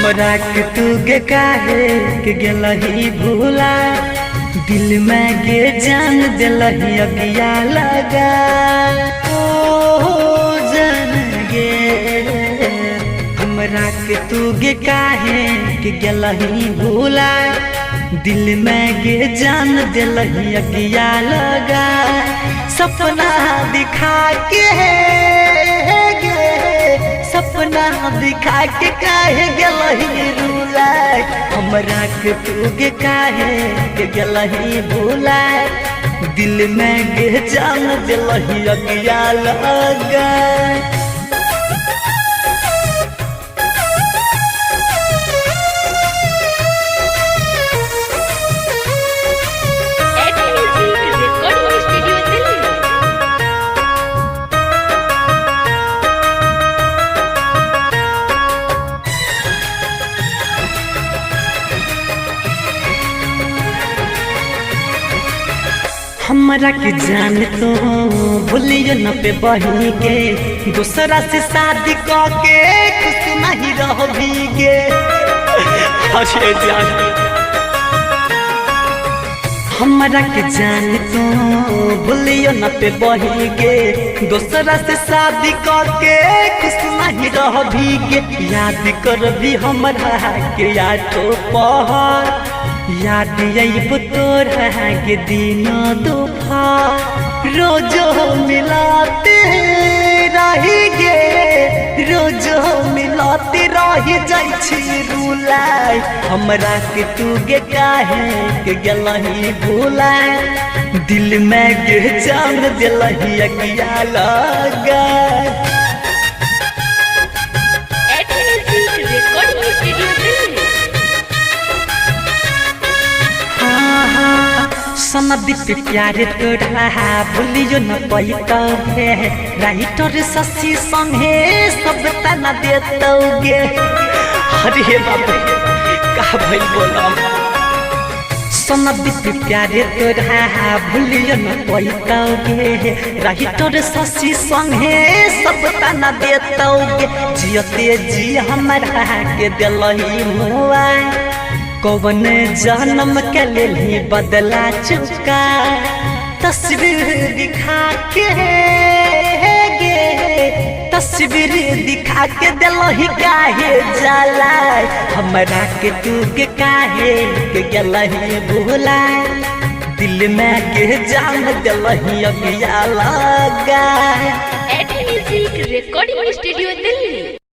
हमरा के तू गे काहे के गेलही भूला, दिल में गे जान दिलही अगिया लगा। ओ जान गे हमरा के तू गे काहे के गेलही भूला, दिल में गे जान दिलही अगिया लगा। सपना दिखा के सपना दिखा के काहे गेलही रुला, हमरा के तू गे काहे के गेलही भूला, दिल में गे जान दिलही अगिया लगा। हमरा के जान तो भूलियो न पे बही के, दूसरा से शादी करके खुश नहीं रही गे। हमरा के जान तो भूलियो न पे बही गे, दूसरा से शादी करके खुश नहीं रही गे। याद कर भी हमरा के आठो पहर, याद आइब तोर के दिन दोपहर, रोजो मिलाते रही गे, रोजो मिलाते रही जाइ छी रुलाई। हमरा के तू गे काहे के गेलही भूला, दिल में गे जान दिलही अगिया लगा। सनदी पे प्यारे तोड़ा भूलियो न पैतो गे, राइटर शशि संगे सब तना देतोगे। अरे बाबू का भइल बोला, सनदी पे प्यारे तोड़ा भूलियो न पैतो गे, राइटर शशि संगे सब तना देतोगे। जियते जी हमरा के दिलही मुआ, कौन जन्म के लिए बदला चुका। तस्वीर दिखा के गे, तस्वीर दिखा के दिलही काहे जाला, हमरा के तू गे काहे के गेलही भूला, दिल में गे जान दिलही अगिया लगा। At music recording studio Delhi.